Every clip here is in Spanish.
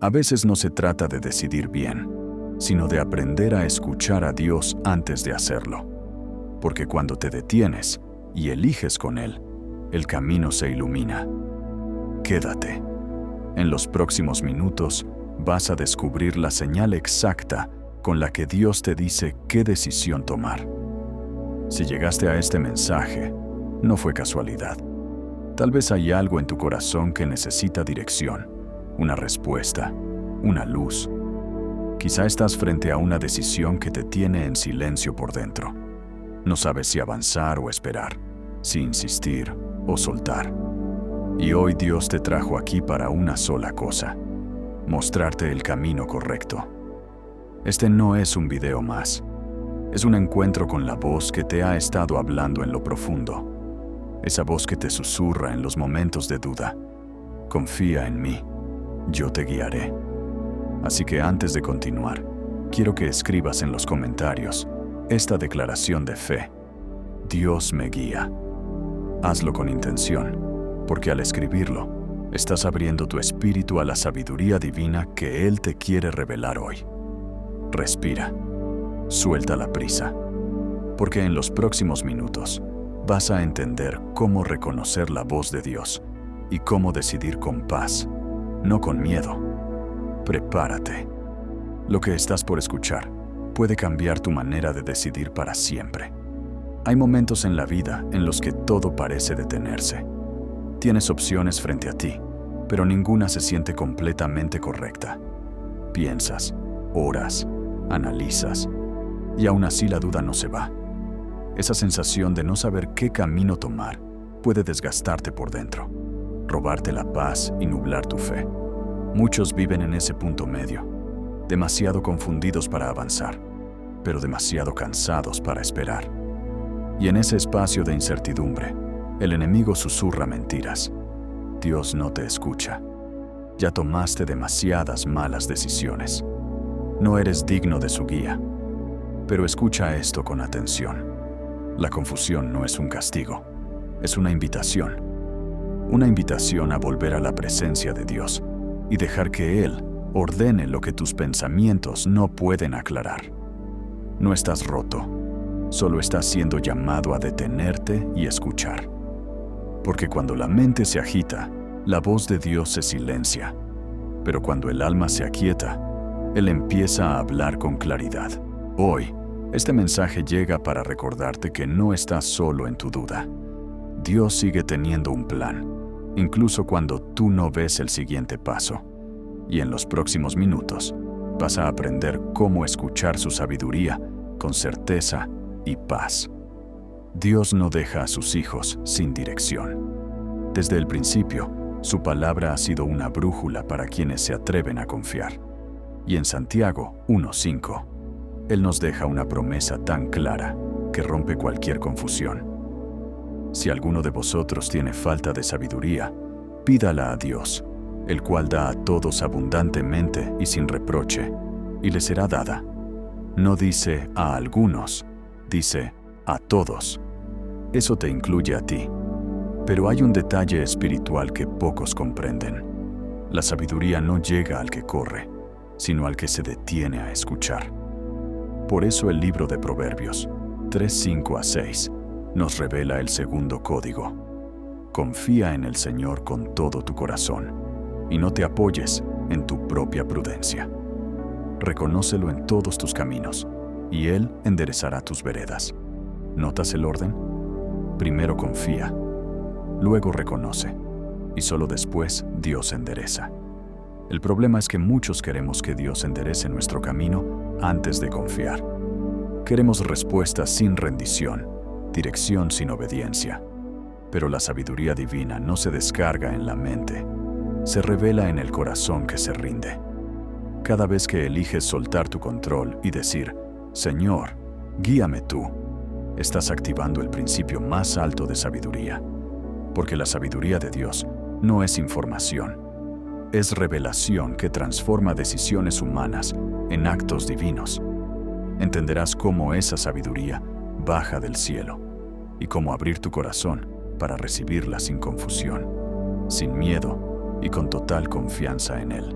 A veces no se trata de decidir bien, sino de aprender a escuchar a Dios antes de hacerlo. Porque cuando te detienes y eliges con Él, el camino se ilumina. Quédate. En los próximos minutos vas a descubrir la señal exacta con la que Dios te dice qué decisión tomar. Si llegaste a este mensaje, no fue casualidad. Tal vez hay algo en tu corazón que necesita dirección, una respuesta, una luz. Quizá estás frente a una decisión que te tiene en silencio por dentro. No sabes si avanzar o esperar, si insistir o soltar. Y hoy Dios te trajo aquí para una sola cosa: mostrarte el camino correcto. Este no es un video más. Es un encuentro con la voz que te ha estado hablando en lo profundo. Esa voz que te susurra en los momentos de duda. Confía en mí, yo te guiaré. Así que antes de continuar, quiero que escribas en los comentarios esta declaración de fe: Dios me guía. Hazlo con intención, porque al escribirlo, estás abriendo tu espíritu a la sabiduría divina que Él te quiere revelar hoy. Respira. Suelta la prisa, porque en los próximos minutos vas a entender cómo reconocer la voz de Dios y cómo decidir con paz, no con miedo. Prepárate. Lo que estás por escuchar puede cambiar tu manera de decidir para siempre. Hay momentos en la vida en los que todo parece detenerse. Tienes opciones frente a ti, pero ninguna se siente completamente correcta. Piensas, oras, analizas, y aún así la duda no se va. Esa sensación de no saber qué camino tomar puede desgastarte por dentro, robarte la paz y nublar tu fe. Muchos viven en ese punto medio, demasiado confundidos para avanzar, pero demasiado cansados para esperar. Y en ese espacio de incertidumbre, el enemigo susurra mentiras. Dios no te escucha. Ya tomaste demasiadas malas decisiones. No eres digno de su guía. Pero escucha esto con atención. La confusión no es un castigo, es una invitación. Una invitación a volver a la presencia de Dios y dejar que Él ordene lo que tus pensamientos no pueden aclarar. No estás roto, solo estás siendo llamado a detenerte y escuchar. Porque cuando la mente se agita, la voz de Dios se silencia. Pero cuando el alma se aquieta, Él empieza a hablar con claridad. Hoy, este mensaje llega para recordarte que no estás solo en tu duda. Dios sigue teniendo un plan, incluso cuando tú no ves el siguiente paso. Y en los próximos minutos, vas a aprender cómo escuchar su sabiduría con certeza y paz. Dios no deja a sus hijos sin dirección. Desde el principio, su palabra ha sido una brújula para quienes se atreven a confiar. Y en Santiago 1:5, Él nos deja una promesa tan clara que rompe cualquier confusión. Si alguno de vosotros tiene falta de sabiduría, pídala a Dios, el cual da a todos abundantemente y sin reproche, y le será dada. No dice a algunos, dice a todos. Eso te incluye a ti. Pero hay un detalle espiritual que pocos comprenden. La sabiduría no llega al que corre, sino al que se detiene a escuchar. Por eso el libro de Proverbios 3:5-6 nos revela el segundo código. Confía en el Señor con todo tu corazón y no te apoyes en tu propia prudencia. Reconócelo en todos tus caminos y Él enderezará tus veredas. ¿Notas el orden? Primero confía, luego reconoce y solo después Dios endereza. El problema es que muchos queremos que Dios enderece nuestro camino antes de confiar. Queremos respuestas sin rendición, dirección sin obediencia. Pero la sabiduría divina no se descarga en la mente, se revela en el corazón que se rinde. Cada vez que eliges soltar tu control y decir, Señor, guíame tú, estás activando el principio más alto de sabiduría. Porque la sabiduría de Dios no es información, es revelación que transforma decisiones humanas en actos divinos. Entenderás cómo esa sabiduría baja del cielo y cómo abrir tu corazón para recibirla sin confusión, sin miedo y con total confianza en Él.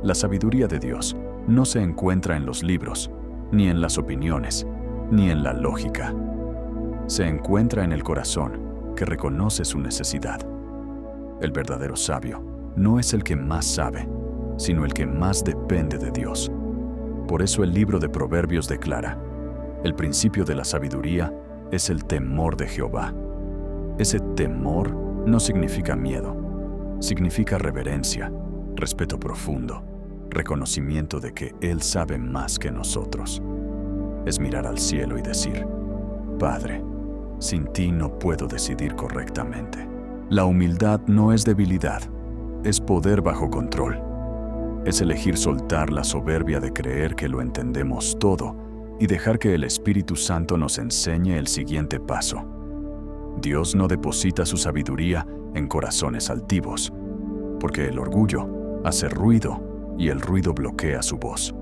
La sabiduría de Dios no se encuentra en los libros, ni en las opiniones, ni en la lógica. Se encuentra en el corazón que reconoce su necesidad. El verdadero sabio no es el que más sabe, sino el que más depende de Dios. Por eso el libro de Proverbios declara: el principio de la sabiduría es el temor de Jehová. Ese temor no significa miedo, significa reverencia, respeto profundo, reconocimiento de que Él sabe más que nosotros. Es mirar al cielo y decir: Padre, sin ti no puedo decidir correctamente. La humildad no es debilidad, es poder bajo control. Es elegir soltar la soberbia de creer que lo entendemos todo y dejar que el Espíritu Santo nos enseñe el siguiente paso. Dios no deposita su sabiduría en corazones altivos, porque el orgullo hace ruido y el ruido bloquea su voz.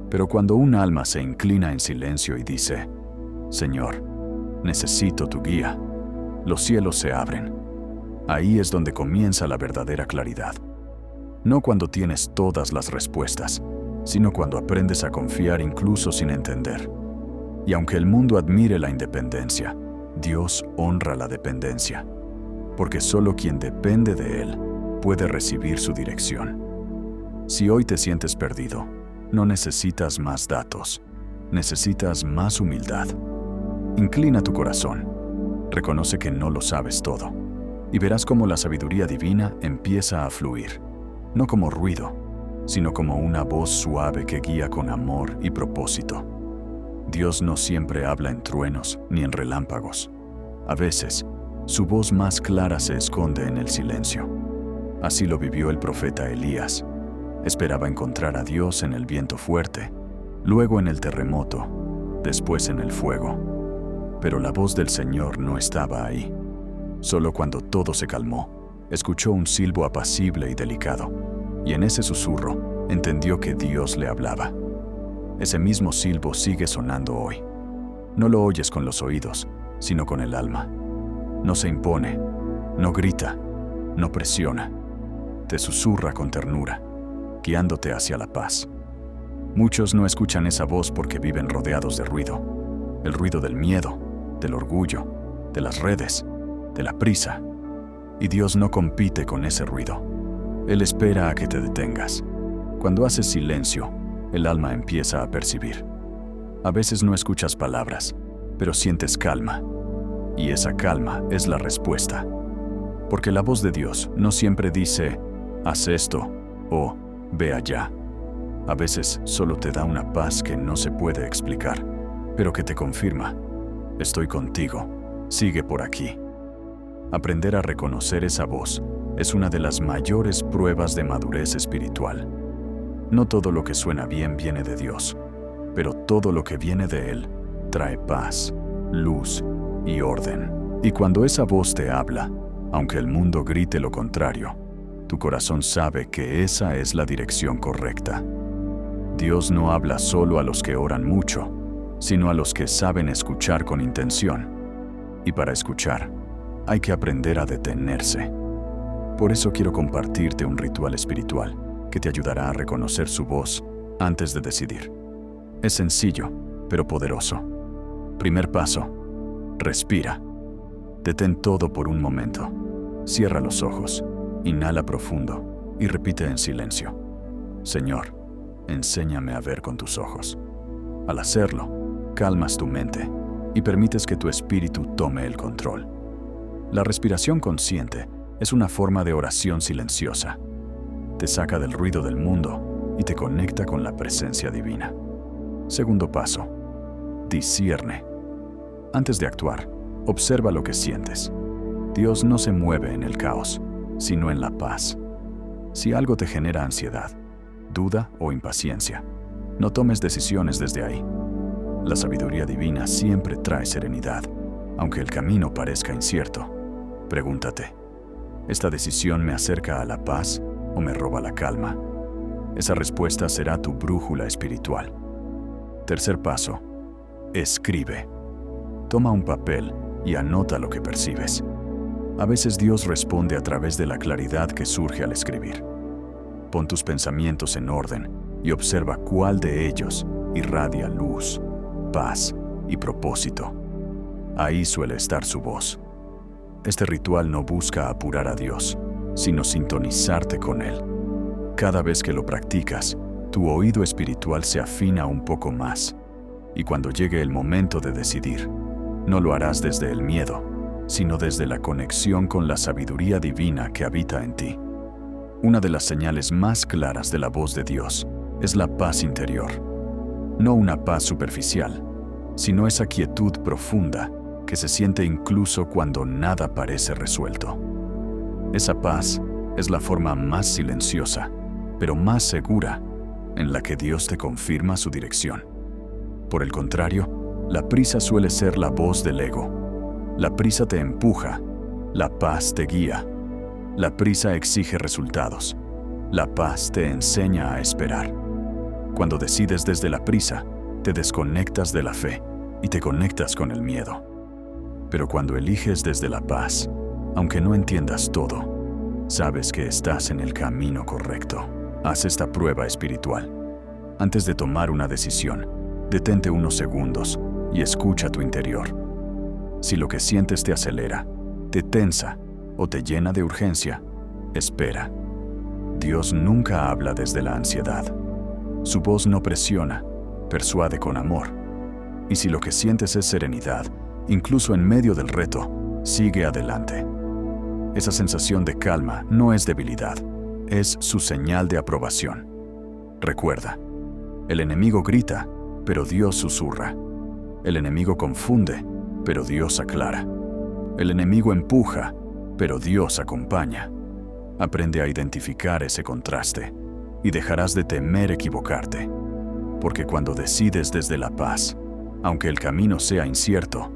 Pero cuando un alma se inclina en silencio y dice: Señor, necesito tu guía, los cielos se abren. Ahí es donde comienza la verdadera claridad. No cuando tienes todas las respuestas, sino cuando aprendes a confiar incluso sin entender. Y aunque el mundo admire la independencia, Dios honra la dependencia, porque solo quien depende de Él puede recibir su dirección. Si hoy te sientes perdido, no necesitas más datos, necesitas más humildad. Inclina tu corazón, reconoce que no lo sabes todo, y verás cómo la sabiduría divina empieza a fluir, no como ruido, sino como una voz suave que guía con amor y propósito. Dios no siempre habla en truenos ni en relámpagos. A veces, su voz más clara se esconde en el silencio. Así lo vivió el profeta Elías. Esperaba encontrar a Dios en el viento fuerte, luego en el terremoto, después en el fuego. Pero la voz del Señor no estaba ahí. Solo cuando todo se calmó, escuchó un silbo apacible y delicado, y en ese susurro entendió que Dios le hablaba. Ese mismo silbo sigue sonando hoy. No lo oyes con los oídos, sino con el alma. No se impone, no grita, no presiona. Te susurra con ternura, guiándote hacia la paz. Muchos no escuchan esa voz porque viven rodeados de ruido. El ruido del miedo, del orgullo, de las redes, de la prisa. Y Dios no compite con ese ruido. Él espera a que te detengas. Cuando haces silencio, el alma empieza a percibir. A veces no escuchas palabras, pero sientes calma. Y esa calma es la respuesta. Porque la voz de Dios no siempre dice: haz esto o ve allá. A veces solo te da una paz que no se puede explicar, pero que te confirma: estoy contigo, sigue por aquí. Aprender a reconocer esa voz es una de las mayores pruebas de madurez espiritual. No todo lo que suena bien viene de Dios, pero todo lo que viene de Él trae paz, luz y orden. Y cuando esa voz te habla, aunque el mundo grite lo contrario, tu corazón sabe que esa es la dirección correcta. Dios no habla solo a los que oran mucho, sino a los que saben escuchar con intención. Y para escuchar, hay que aprender a detenerse. Por eso quiero compartirte un ritual espiritual que te ayudará a reconocer su voz antes de decidir. Es sencillo, pero poderoso. Primer paso: respira. Detén todo por un momento. Cierra los ojos, inhala profundo y repite en silencio: Señor, enséñame a ver con tus ojos. Al hacerlo, calmas tu mente y permites que tu espíritu tome el control. La respiración consciente es una forma de oración silenciosa. Te saca del ruido del mundo y te conecta con la presencia divina. Segundo paso: discierne. Antes de actuar, observa lo que sientes. Dios no se mueve en el caos, sino en la paz. Si algo te genera ansiedad, duda o impaciencia, no tomes decisiones desde ahí. La sabiduría divina siempre trae serenidad, aunque el camino parezca incierto. Pregúntate: ¿esta decisión me acerca a la paz o me roba la calma? Esa respuesta será tu brújula espiritual. Tercer paso: escribe. Toma un papel y anota lo que percibes. A veces Dios responde a través de la claridad que surge al escribir. Pon tus pensamientos en orden y observa cuál de ellos irradia luz, paz y propósito. Ahí suele estar su voz. Este ritual no busca apurar a Dios, sino sintonizarte con Él. Cada vez que lo practicas, tu oído espiritual se afina un poco más. Y cuando llegue el momento de decidir, no lo harás desde el miedo, sino desde la conexión con la sabiduría divina que habita en ti. Una de las señales más claras de la voz de Dios es la paz interior. No una paz superficial, sino esa quietud profunda que se siente incluso cuando nada parece resuelto. Esa paz es la forma más silenciosa, pero más segura, en la que Dios te confirma su dirección. Por el contrario, la prisa suele ser la voz del ego. La prisa te empuja, la paz te guía. La prisa exige resultados. La paz te enseña a esperar. Cuando decides desde la prisa, te desconectas de la fe y te conectas con el miedo. Pero cuando eliges desde la paz, aunque no entiendas todo, sabes que estás en el camino correcto. Haz esta prueba espiritual. Antes de tomar una decisión, detente unos segundos y escucha tu interior. Si lo que sientes te acelera, te tensa o te llena de urgencia, espera. Dios nunca habla desde la ansiedad. Su voz no presiona, persuade con amor. Y si lo que sientes es serenidad, incluso en medio del reto, sigue adelante. Esa sensación de calma no es debilidad, es su señal de aprobación. Recuerda, el enemigo grita, pero Dios susurra. El enemigo confunde, pero Dios aclara. El enemigo empuja, pero Dios acompaña. Aprende a identificar ese contraste y dejarás de temer equivocarte. Porque cuando decides desde la paz, aunque el camino sea incierto,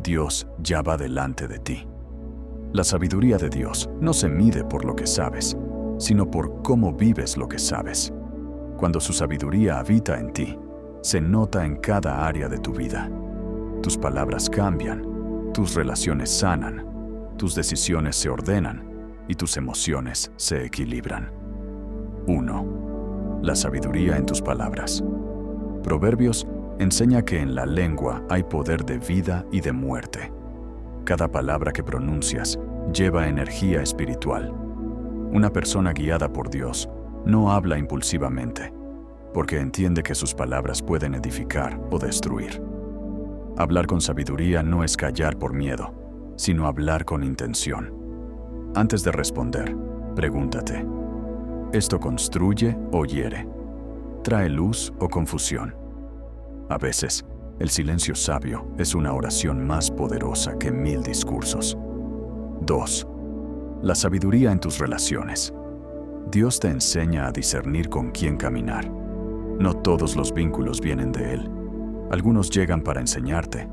Dios ya va delante de ti. La sabiduría de Dios no se mide por lo que sabes, sino por cómo vives lo que sabes. Cuando su sabiduría habita en ti, se nota en cada área de tu vida. Tus palabras cambian, tus relaciones sanan, tus decisiones se ordenan y tus emociones se equilibran. 1. La sabiduría en tus palabras. Proverbios enseña que en la lengua hay poder de vida y de muerte. Cada palabra que pronuncias lleva energía espiritual. Una persona guiada por Dios no habla impulsivamente, porque entiende que sus palabras pueden edificar o destruir. Hablar con sabiduría no es callar por miedo, sino hablar con intención. Antes de responder, pregúntate: ¿esto construye o hiere? ¿Trae luz o confusión? A veces, el silencio sabio es una oración más poderosa que 1000 discursos. 2. La sabiduría en tus relaciones. Dios te enseña a discernir con quién caminar. No todos los vínculos vienen de Él. Algunos llegan para enseñarte,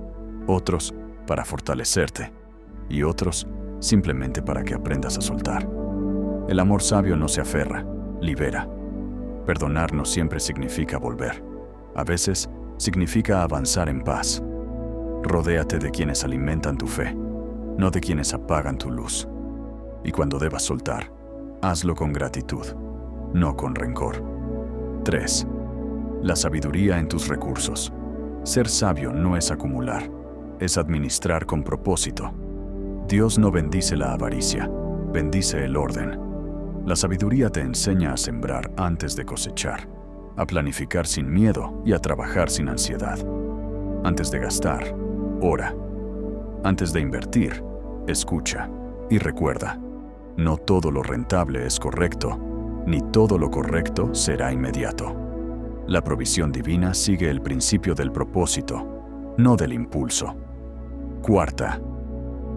otros para fortalecerte y otros simplemente para que aprendas a soltar. El amor sabio no se aferra, libera. Perdonar no siempre significa volver. A veces significa avanzar en paz. Rodéate de quienes alimentan tu fe, no de quienes apagan tu luz. Y cuando debas soltar, hazlo con gratitud, no con rencor. 3. La sabiduría en tus recursos. Ser sabio no es acumular, es administrar con propósito. Dios no bendice la avaricia, bendice el orden. La sabiduría te enseña a sembrar antes de cosechar, a planificar sin miedo y a trabajar sin ansiedad. Antes de gastar, ora. Antes de invertir, escucha. Y recuerda, no todo lo rentable es correcto, ni todo lo correcto será inmediato. La provisión divina sigue el principio del propósito, no del impulso. 4.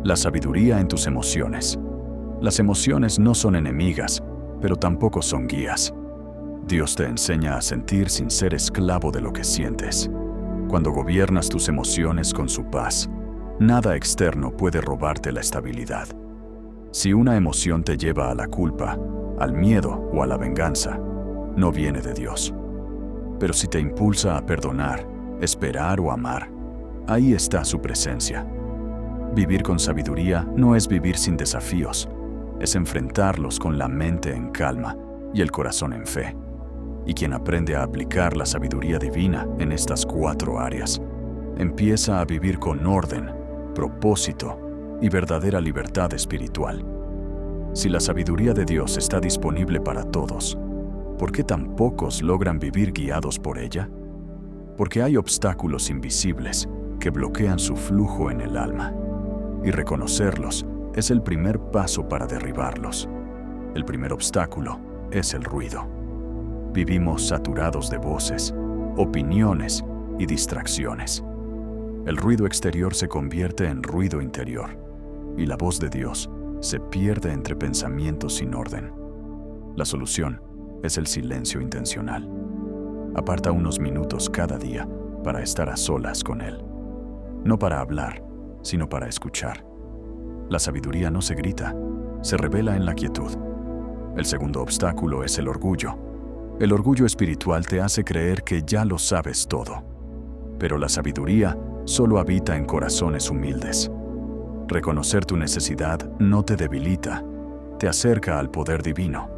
La sabiduría en tus emociones. Las emociones no son enemigas, pero tampoco son guías. Dios te enseña a sentir sin ser esclavo de lo que sientes. Cuando gobiernas tus emociones con su paz, nada externo puede robarte la estabilidad. Si una emoción te lleva a la culpa, al miedo o a la venganza, no viene de Dios. Pero si te impulsa a perdonar, esperar o amar, ahí está su presencia. Vivir con sabiduría no es vivir sin desafíos, es enfrentarlos con la mente en calma y el corazón en fe. Y quien aprende a aplicar la sabiduría divina en estas 4 áreas, empieza a vivir con orden, propósito y verdadera libertad espiritual. Si la sabiduría de Dios está disponible para todos, ¿por qué tan pocos logran vivir guiados por ella? Porque hay obstáculos invisibles que bloquean su flujo en el alma, y reconocerlos es el primer paso para derribarlos. El primer obstáculo es el ruido. Vivimos saturados de voces, opiniones y distracciones. El ruido exterior se convierte en ruido interior, y la voz de Dios se pierde entre pensamientos sin orden. La solución es el silencio intencional. Aparta unos minutos cada día para estar a solas con Él. No para hablar, sino para escuchar. La sabiduría no se grita, se revela en la quietud. El segundo obstáculo es el orgullo. El orgullo espiritual te hace creer que ya lo sabes todo. Pero la sabiduría solo habita en corazones humildes. Reconocer tu necesidad no te debilita, te acerca al poder divino.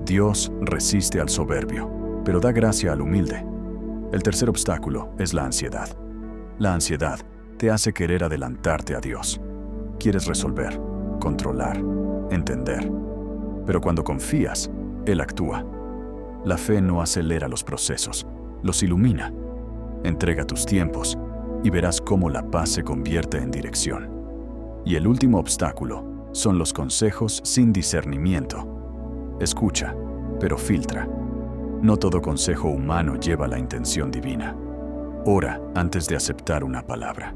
Dios resiste al soberbio, pero da gracia al humilde. El tercer obstáculo es la ansiedad. La ansiedad te hace querer adelantarte a Dios. Quieres resolver, controlar, entender. Pero cuando confías, Él actúa. La fe no acelera los procesos, los ilumina. Entrega tus tiempos y verás cómo la paz se convierte en dirección. Y el último obstáculo son los consejos sin discernimiento. Escucha, pero filtra. No todo consejo humano lleva la intención divina. Ora antes de aceptar una palabra,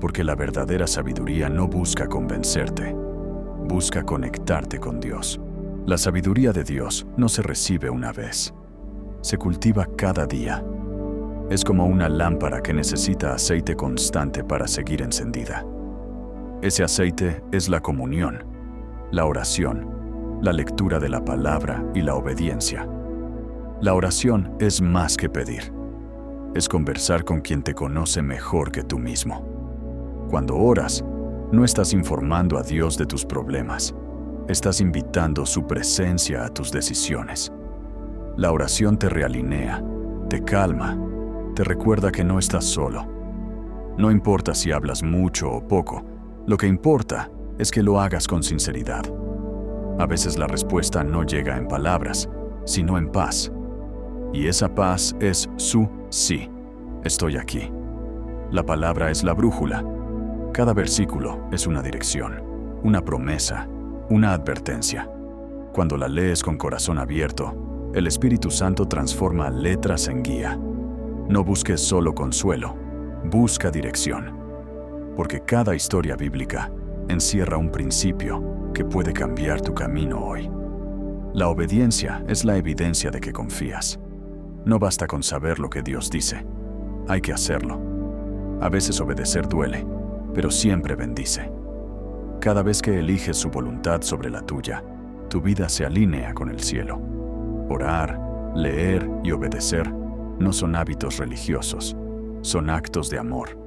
porque la verdadera sabiduría no busca convencerte, busca conectarte con Dios. La sabiduría de Dios no se recibe una vez, se cultiva cada día. Es como una lámpara que necesita aceite constante para seguir encendida. Ese aceite es la comunión, la oración, la lectura de la palabra y la obediencia. La oración es más que pedir. Es conversar con quien te conoce mejor que tú mismo. Cuando oras, no estás informando a Dios de tus problemas. Estás invitando su presencia a tus decisiones. La oración te realinea, te calma, te recuerda que no estás solo. No importa si hablas mucho o poco, lo que importa es que lo hagas con sinceridad. A veces la respuesta no llega en palabras, sino en paz. Y esa paz es su sí. Estoy aquí. La palabra es la brújula. Cada versículo es una dirección, una promesa, una advertencia. Cuando la lees con corazón abierto, el Espíritu Santo transforma letras en guía. No busques solo consuelo, busca dirección. Porque cada historia bíblica encierra un principio que puede cambiar tu camino hoy. La obediencia es la evidencia de que confías. No basta con saber lo que Dios dice, hay que hacerlo. A veces obedecer duele, pero siempre bendice. Cada vez que eliges su voluntad sobre la tuya, tu vida se alinea con el cielo. Orar, leer y obedecer no son hábitos religiosos, son actos de amor.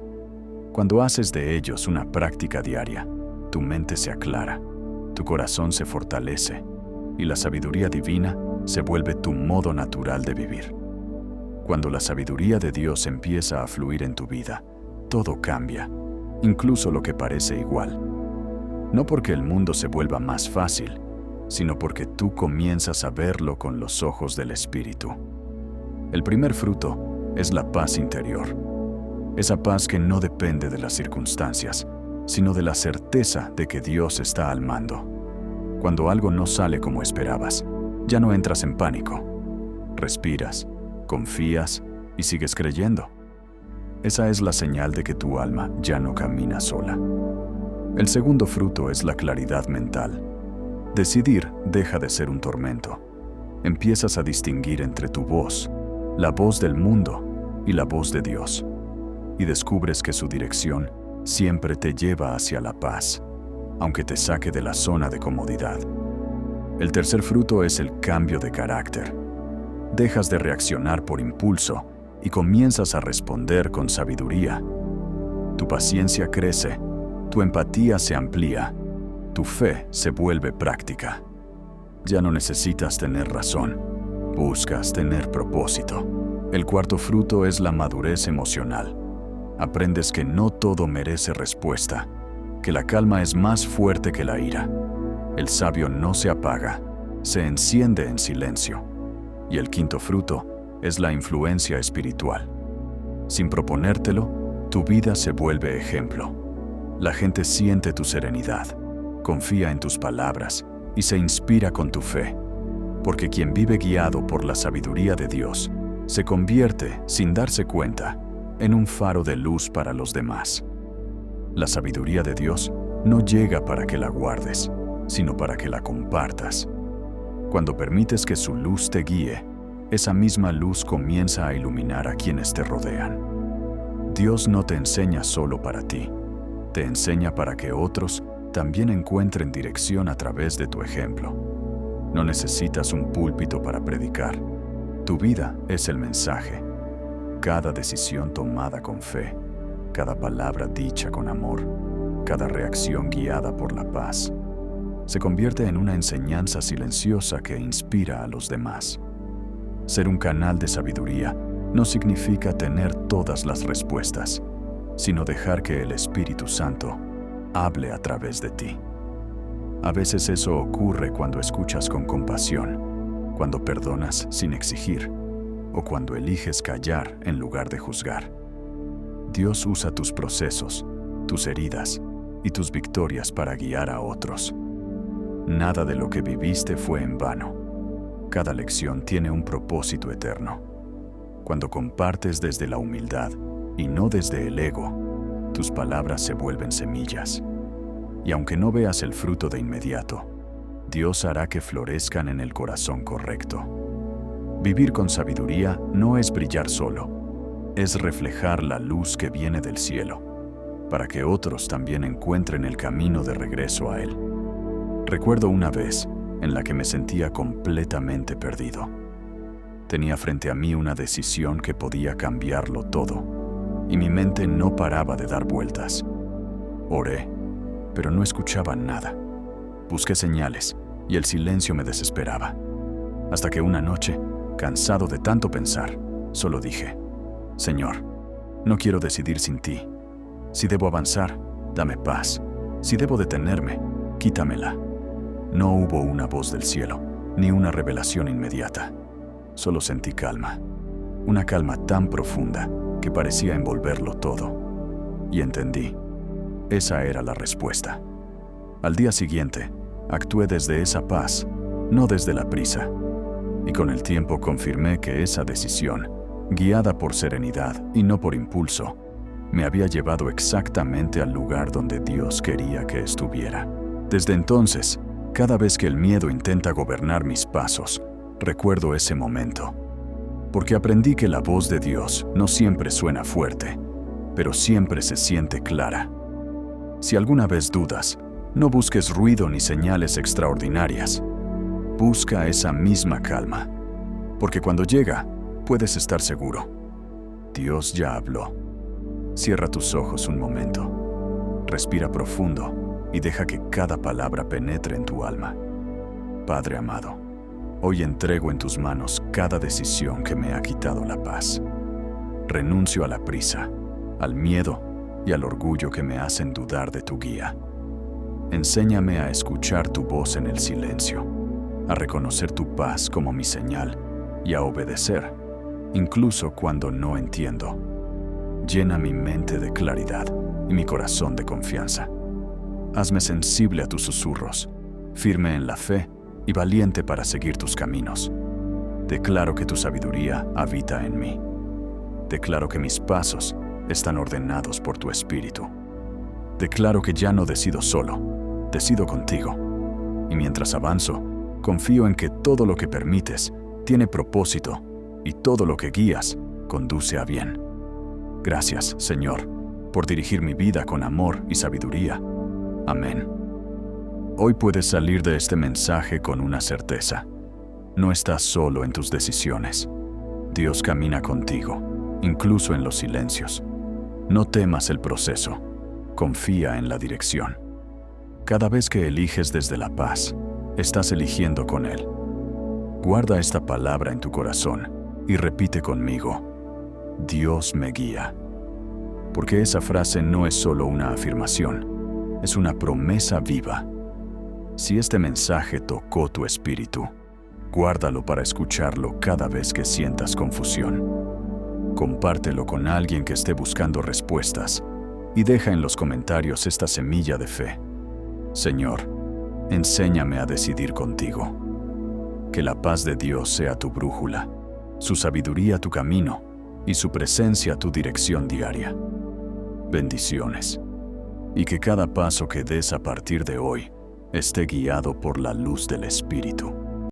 Cuando haces de ellos una práctica diaria, tu mente se aclara, tu corazón se fortalece y la sabiduría divina se vuelve tu modo natural de vivir. Cuando la sabiduría de Dios empieza a fluir en tu vida, todo cambia, incluso lo que parece igual. No porque el mundo se vuelva más fácil, sino porque tú comienzas a verlo con los ojos del Espíritu. El primer fruto es la paz interior. Esa paz que no depende de las circunstancias, sino de la certeza de que Dios está al mando. Cuando algo no sale como esperabas, ya no entras en pánico. Respiras, confías y sigues creyendo. Esa es la señal de que tu alma ya no camina sola. El segundo fruto es la claridad mental. Decidir deja de ser un tormento. Empiezas a distinguir entre tu voz, la voz del mundo y la voz de Dios. Y descubres que su dirección siempre te lleva hacia la paz, aunque te saque de la zona de comodidad. El tercer fruto es el cambio de carácter. Dejas de reaccionar por impulso y comienzas a responder con sabiduría. Tu paciencia crece, tu empatía se amplía, tu fe se vuelve práctica. Ya no necesitas tener razón, buscas tener propósito. El cuarto fruto es la madurez emocional. Aprendes que no todo merece respuesta, que la calma es más fuerte que la ira. El sabio no se apaga, se enciende en silencio. Y el quinto fruto es la influencia espiritual. Sin proponértelo, tu vida se vuelve ejemplo. La gente siente tu serenidad, confía en tus palabras y se inspira con tu fe, porque quien vive guiado por la sabiduría de Dios se convierte, sin darse cuenta, en un faro de luz para los demás. La sabiduría de Dios no llega para que la guardes, sino para que la compartas. Cuando permites que su luz te guíe, esa misma luz comienza a iluminar a quienes te rodean. Dios no te enseña solo para ti, te enseña para que otros también encuentren dirección a través de tu ejemplo. No necesitas un púlpito para predicar. Tu vida es el mensaje. Cada decisión tomada con fe, cada palabra dicha con amor, cada reacción guiada por la paz, se convierte en una enseñanza silenciosa que inspira a los demás. Ser un canal de sabiduría no significa tener todas las respuestas, sino dejar que el Espíritu Santo hable a través de ti. A veces eso ocurre cuando escuchas con compasión, cuando perdonas sin exigir, o cuando eliges callar en lugar de juzgar. Dios usa tus procesos, tus heridas y tus victorias para guiar a otros. Nada de lo que viviste fue en vano. Cada lección tiene un propósito eterno. Cuando compartes desde la humildad y no desde el ego, tus palabras se vuelven semillas. Y aunque no veas el fruto de inmediato, Dios hará que florezcan en el corazón correcto. Vivir con sabiduría no es brillar solo, es reflejar la luz que viene del cielo, para que otros también encuentren el camino de regreso a Él. Recuerdo una vez en la que me sentía completamente perdido. Tenía frente a mí una decisión que podía cambiarlo todo, y mi mente no paraba de dar vueltas. Oré, pero no escuchaba nada. Busqué señales, y el silencio me desesperaba. Hasta que una noche, cansado de tanto pensar, solo dije: Señor, no quiero decidir sin ti. Si debo avanzar, dame paz. Si debo detenerme, quítamela. No hubo una voz del cielo, ni una revelación inmediata. Solo sentí calma. Una calma tan profunda que parecía envolverlo todo. Y entendí. Esa era la respuesta. Al día siguiente, actué desde esa paz, no desde la prisa. Y con el tiempo confirmé que esa decisión, guiada por serenidad y no por impulso, me había llevado exactamente al lugar donde Dios quería que estuviera. Desde entonces, cada vez que el miedo intenta gobernar mis pasos, recuerdo ese momento. Porque aprendí que la voz de Dios no siempre suena fuerte, pero siempre se siente clara. Si alguna vez dudas, no busques ruido ni señales extraordinarias. Busca esa misma calma, porque cuando llega, puedes estar seguro. Dios ya habló. Cierra tus ojos un momento. Respira profundo y deja que cada palabra penetre en tu alma. Padre amado, hoy entrego en tus manos cada decisión que me ha quitado la paz. Renuncio a la prisa, al miedo y al orgullo que me hacen dudar de tu guía. Enséñame a escuchar tu voz en el silencio, a reconocer tu paz como mi señal y a obedecer, incluso cuando no entiendo. Llena mi mente de claridad y mi corazón de confianza. Hazme sensible a tus susurros, firme en la fe y valiente para seguir tus caminos. Declaro que tu sabiduría habita en mí. Declaro que mis pasos están ordenados por tu espíritu. Declaro que ya no decido solo, decido contigo. Y mientras avanzo, confío en que todo lo que permites tiene propósito y todo lo que guías conduce a bien. Gracias, Señor, por dirigir mi vida con amor y sabiduría. Amén. Hoy puedes salir de este mensaje con una certeza. No estás solo en tus decisiones. Dios camina contigo, incluso en los silencios. No temas el proceso. Confía en la dirección. Cada vez que eliges desde la paz, Estás eligiendo con Él. Guarda esta palabra en tu corazón y repite conmigo: Dios me guía. Porque esa frase no es solo una afirmación, es una promesa viva. Si este mensaje tocó tu espíritu, guárdalo para escucharlo cada vez que sientas confusión. Compártelo con alguien que esté buscando respuestas y deja en los comentarios esta semilla de fe. Señor, enséñame a decidir contigo. Que la paz de Dios sea tu brújula, su sabiduría tu camino y su presencia tu dirección diaria. Bendiciones. Y que cada paso que des a partir de hoy esté guiado por la luz del Espíritu.